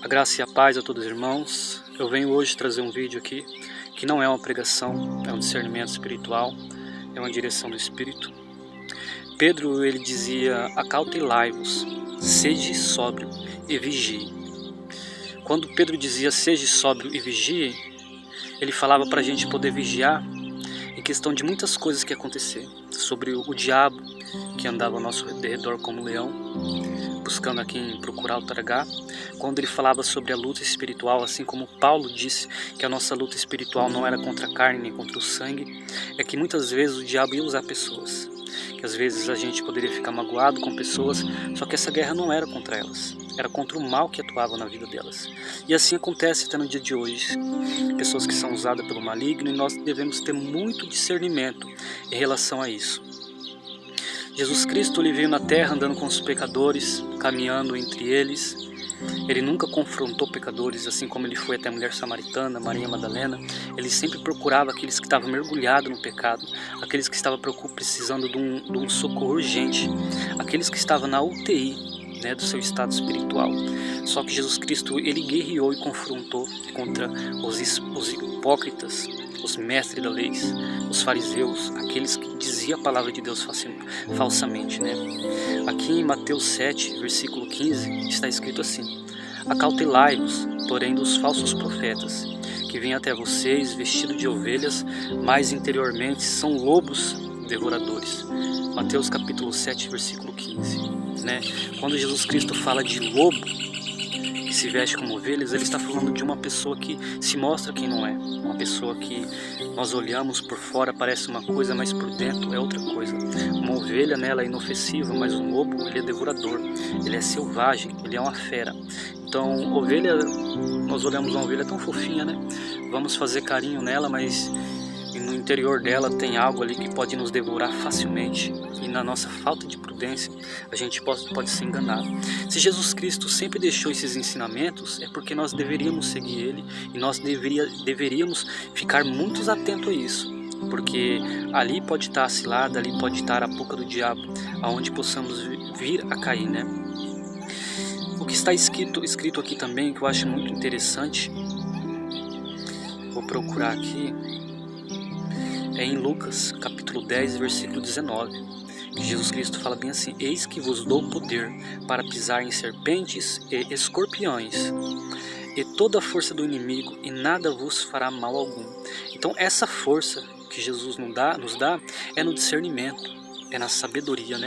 A graça e a paz a todos os irmãos. Eu venho hoje trazer um vídeo aqui que não é uma pregação, é um discernimento espiritual, é uma direção do Espírito. Pedro, ele dizia: acautelai-vos, sede sóbrio e vigie. Quando Pedro dizia seja sóbrio e vigie, ele falava para a gente poder vigiar em questão de muitas coisas que acontecer, sobre o diabo que andava ao nosso redor como leão, buscando a quem procurar o tragar. Quando ele falava sobre a luta espiritual, assim como Paulo disse que a nossa luta espiritual não era contra a carne nem contra o sangue, é que muitas vezes o diabo ia usar pessoas, que às vezes a gente poderia ficar magoado com pessoas, só que essa guerra não era contra elas, era contra o mal que atuava na vida delas. E assim acontece até no dia de hoje, pessoas que são usadas pelo maligno, e nós devemos ter muito discernimento em relação a isso. Jesus Cristo, ele veio na terra andando com os pecadores, caminhando entre eles. Ele nunca confrontou pecadores, assim como ele foi até a mulher samaritana, Maria Madalena. Ele sempre procurava aqueles que estavam mergulhados no pecado, aqueles que estavam precisando de um socorro urgente, aqueles que estavam na UTI, do seu estado espiritual. Só que Jesus Cristo, ele guerreou e confrontou contra os hipócritas, os mestres da lei, os fariseus, aqueles que diziam a palavra de Deus falsamente. Aqui em Mateus 7, versículo 15, está escrito assim: acautelai-vos, porém, dos falsos profetas, que vêm até vocês vestidos de ovelhas, mas interiormente são lobos devoradores. Mateus capítulo 7, versículo 15. Quando Jesus Cristo fala de lobo que se veste como ovelhas, ele está falando de uma pessoa que se mostra quem não é, uma pessoa que nós olhamos por fora, parece uma coisa, mas por dentro é outra coisa. Uma ovelha, ela é inofensiva, mas um lobo, ele é devorador, ele é selvagem, ele é uma fera. Então, ovelha, nós olhamos uma ovelha tão fofinha, vamos fazer carinho nela, mas no interior dela tem algo ali que pode nos devorar facilmente, e na nossa falta de prudência a gente pode se enganar. Se Jesus Cristo sempre deixou esses ensinamentos, é porque nós deveríamos seguir ele, e nós deveríamos ficar muito atentos a isso, porque ali pode estar a cilada, ali pode estar a boca do diabo, aonde possamos vir a cair. O que está escrito aqui também, que eu acho muito interessante, vou procurar aqui, é em Lucas, capítulo 10, versículo 19, que Jesus Cristo fala bem assim: eis que vos dou poder para pisar em serpentes e escorpiões, e toda a força do inimigo, e nada vos fará mal algum. Então essa força que Jesus nos dá é no discernimento, é na sabedoria.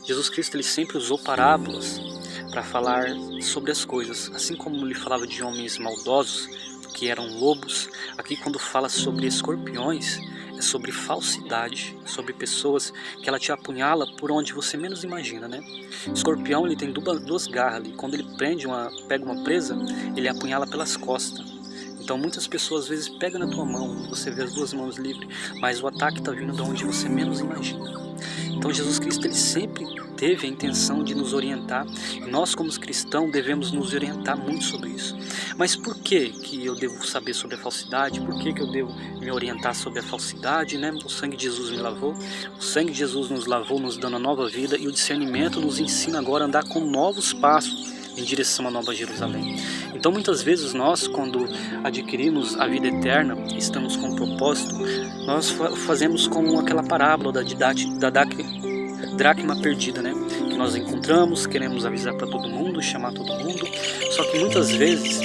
Jesus Cristo, ele sempre usou parábolas para falar sobre as coisas, assim como ele falava de homens maldosos, que eram lobos. Aqui quando fala sobre escorpiões, é sobre falsidade, sobre pessoas que ela te apunhala por onde você menos imagina. Escorpião, ele tem duas garras ali, quando ele pega uma presa, ele apunhala pelas costas. Então muitas pessoas às vezes pegam na tua mão, você vê as duas mãos livres, mas o ataque está vindo de onde você menos imagina. Então Jesus Cristo, ele sempre teve a intenção de nos orientar, e nós como cristãos devemos nos orientar muito sobre isso. Mas por que eu devo saber sobre a falsidade? Por que eu devo me orientar sobre a falsidade? O sangue de Jesus me lavou, o sangue de Jesus nos lavou, nos dando a nova vida, e o discernimento nos ensina agora a andar com novos passos em direção à Nova Jerusalém. Então muitas vezes nós, quando adquirimos a vida eterna, estamos com um propósito, nós fazemos como aquela parábola da dracma perdida, que nós encontramos, queremos avisar para todo mundo, chamar todo mundo, só que muitas vezes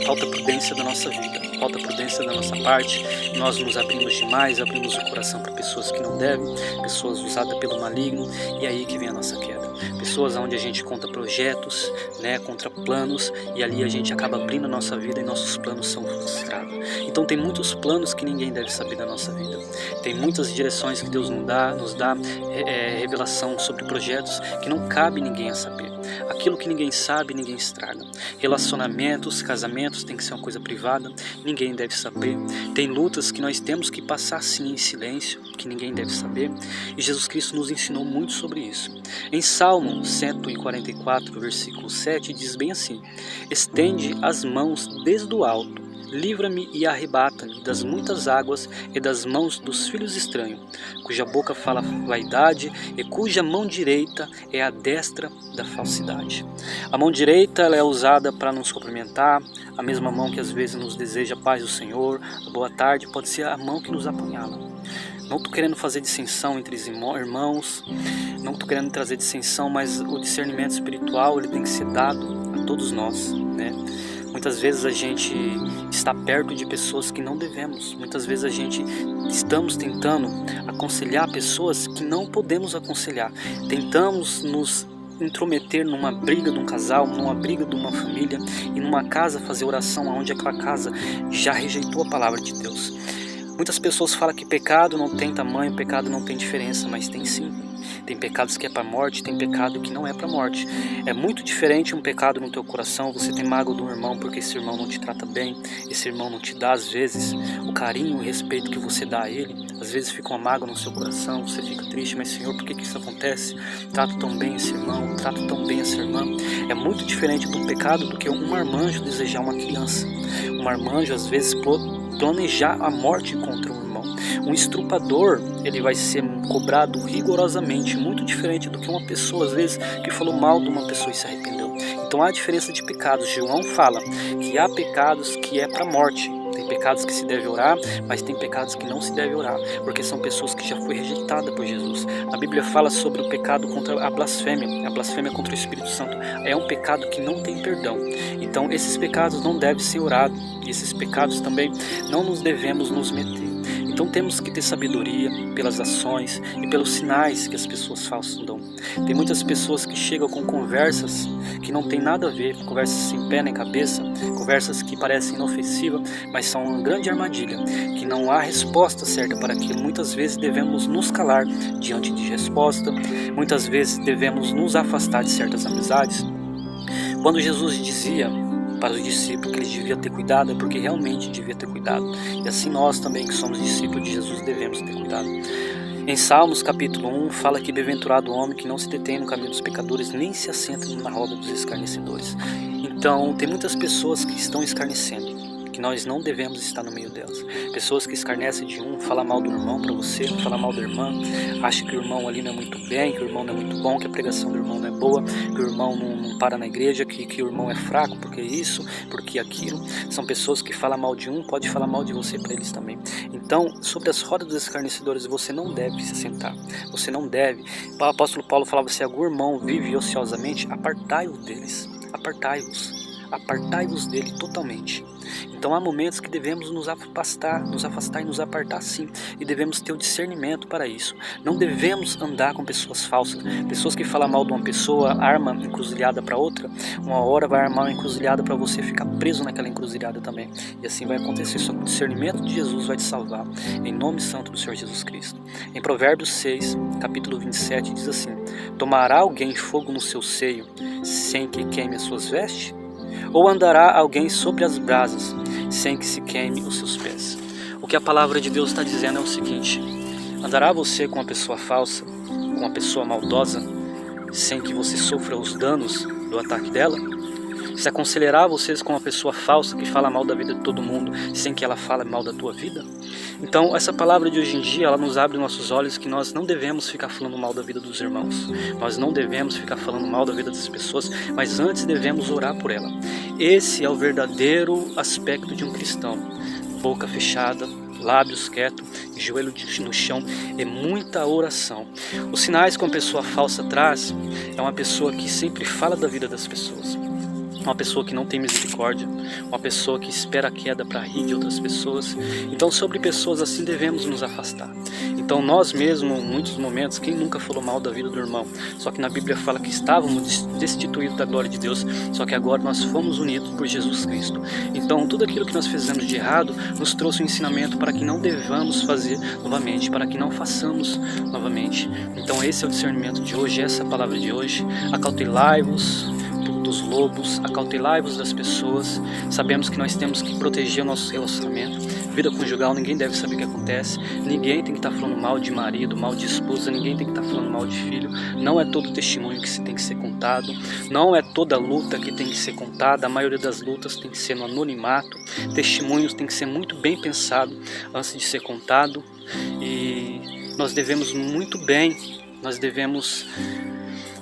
falta prudência da nossa vida, falta prudência da nossa parte, nós nos abrimos demais, abrimos o coração para pessoas que não devem, pessoas usadas pelo maligno, e aí que vem a nossa queda. Pessoas onde a gente conta projetos, contra planos, e ali a gente acaba abrindo a nossa vida e nossos planos são frustrados. Então tem muitos planos que ninguém deve saber da nossa vida. Tem muitas direções que Deus nos dá revelação sobre projetos que não cabe ninguém a saber. Aquilo que ninguém sabe, ninguém estraga. Relacionamentos, casamentos tem que ser uma coisa privada, ninguém deve saber. Tem lutas que nós temos que passar sim em silêncio, que ninguém deve saber. E Jesus Cristo nos ensinou muito sobre isso. Em Salmo 144, versículo 7, diz bem assim: estende as mãos desde o alto, livra-me e arrebata-me das muitas águas e das mãos dos filhos estranhos, cuja boca fala vaidade e cuja mão direita é a destra da falsidade. A mão direita ela é usada para nos cumprimentar, a mesma mão que às vezes nos deseja a paz do Senhor, a boa tarde, pode ser a mão que nos apunhala. Não estou querendo fazer dissensão entre os irmãos, não estou querendo trazer dissensão, mas o discernimento espiritual ele tem que ser dado a todos nós, né? Muitas vezes a gente está perto de pessoas que não devemos. Muitas vezes a gente estamos tentando aconselhar pessoas que não podemos aconselhar. Tentamos nos intrometer numa briga de um casal, numa briga de uma família e numa casa fazer oração onde aquela casa já rejeitou a palavra de Deus. Muitas pessoas falam que pecado não tem tamanho, pecado não tem diferença, mas tem sim. Tem pecados que é para morte, tem pecado que não é para morte. É muito diferente um pecado no teu coração, você tem mágoa do irmão porque esse irmão não te trata bem, esse irmão não te dá às vezes o carinho e o respeito que você dá a ele. Às vezes fica uma mágoa no seu coração, você fica triste, mas Senhor, por que isso acontece? Trato tão bem esse irmão, trato tão bem essa irmã. É muito diferente do pecado do que um marmanjo desejar uma criança. Um marmanjo às vezes planejar a morte contra um irmão. Um estrupador, ele vai ser cobrado rigorosamente, muito diferente do que uma pessoa, às vezes, que falou mal de uma pessoa e se arrependeu. Então há diferença de pecados. João fala que há pecados que é para morte. Tem pecados que se deve orar, mas tem pecados que não se deve orar, porque são pessoas que já foi rejeitada por Jesus. A Bíblia fala sobre o pecado contra a blasfêmia contra o Espírito Santo. É um pecado que não tem perdão. Então esses pecados não devem ser orados, e esses pecados também não nos devemos nos meter. Então temos que ter sabedoria pelas ações e pelos sinais que as pessoas falsas dão. Tem muitas pessoas que chegam com conversas que não tem nada a ver, conversas sem pé nem cabeça, conversas que parecem inofensivas, mas são uma grande armadilha, que não há resposta certa para aquilo. Muitas vezes devemos nos calar diante de resposta, muitas vezes devemos nos afastar de certas amizades. Quando Jesus dizia para os discípulos que eles deviam ter cuidado, é porque realmente devia ter cuidado. E assim nós também que somos discípulos de Jesus devemos ter cuidado. Em Salmos capítulo 1 fala que bem-aventurado o homem que não se detém no caminho dos pecadores, nem se assenta na roda dos escarnecedores. Então tem muitas pessoas que estão escarnecendo, que nós não devemos estar no meio delas. Pessoas que escarnecem de um, falam mal do irmão para você, falam mal da irmã, acham que o irmão ali não é muito bem, que o irmão não é muito bom, que a pregação do irmão não é boa, que o irmão não para na igreja, que o irmão é fraco, porque isso, porque aquilo. São pessoas que falam mal de um, pode falar mal de você para eles também. Então, sobre as rodas dos escarnecedores, você não deve se sentar, você não deve. O apóstolo Paulo falava, se algum irmão vive ociosamente, apartai-o deles, apartai-vos dele totalmente. Então há momentos que devemos nos afastar e nos apartar sim, e devemos ter o discernimento para isso. Não devemos andar com pessoas falsas, pessoas que falam mal de uma pessoa, arma encruzilhada para outra, uma hora vai armar uma encruzilhada para você ficar preso naquela encruzilhada também, e assim vai acontecer, só que o discernimento de Jesus vai te salvar, em nome santo do Senhor Jesus Cristo. Em Provérbios 6, capítulo 27, diz assim, tomará alguém fogo no seu seio, sem que queime as suas vestes? Ou andará alguém sobre as brasas, sem que se queime os seus pés? O que a palavra de Deus está dizendo é o seguinte, andará você com uma pessoa falsa, com uma pessoa maldosa, sem que você sofra os danos do ataque dela? Se aconselhará vocês com uma pessoa falsa que fala mal da vida de todo mundo, sem que ela fale mal da tua vida? Então essa palavra de hoje em dia, ela nos abre nossos olhos que nós não devemos ficar falando mal da vida dos irmãos. Nós não devemos ficar falando mal da vida das pessoas, mas antes devemos orar por ela. Esse é o verdadeiro aspecto de um cristão. Boca fechada, lábios quietos, joelho no chão, é muita oração. Os sinais que uma pessoa falsa traz é uma pessoa que sempre fala da vida das pessoas. Uma pessoa que não tem misericórdia, uma pessoa que espera a queda para rir de outras pessoas. Então sobre pessoas assim devemos nos afastar. Então nós mesmos, em muitos momentos, quem nunca falou mal da vida do irmão? Só que na Bíblia fala que estávamos destituídos da glória de Deus, só que agora nós fomos unidos por Jesus Cristo. Então tudo aquilo que nós fizemos de errado nos trouxe um ensinamento para que não devamos fazer novamente, para que não façamos novamente. Então esse é o discernimento de hoje, essa é a palavra de hoje. Acautelai-vos dos lobos, acautelai-vos das pessoas. Sabemos que nós temos que proteger o nosso relacionamento. Vida conjugal, ninguém deve saber o que acontece. Ninguém tem que estar falando mal de marido, mal de esposa, ninguém tem que estar falando mal de filho. Não é todo testemunho que tem que ser contado. Não é toda luta que tem que ser contada. A maioria das lutas tem que ser no anonimato. Testemunhos tem que ser muito bem pensado antes de ser contado. E nós devemos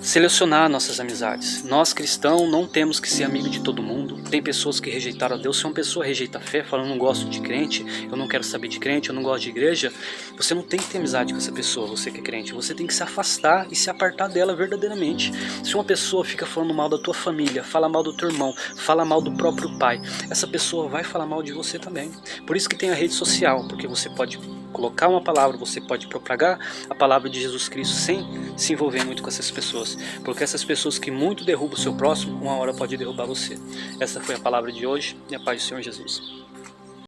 selecionar nossas amizades. Nós cristãos não temos que ser amigo de todo mundo. Tem pessoas que rejeitaram a Deus. Se uma pessoa rejeita a fé, fala, eu não gosto de crente, eu não quero saber de crente, eu não gosto de igreja, você não tem que ter amizade com essa pessoa, você que é crente. Você tem que se afastar e se apartar dela verdadeiramente. Se uma pessoa fica falando mal da tua família, fala mal do teu irmão, fala mal do próprio pai, essa pessoa vai falar mal de você também. Por isso que tem a rede social, porque você pode colocar uma palavra, você pode propagar a palavra de Jesus Cristo sem se envolver muito com essas pessoas, porque essas pessoas que muito derrubam o seu próximo, uma hora pode derrubar você. Essa foi a palavra de hoje, e a paz do Senhor Jesus.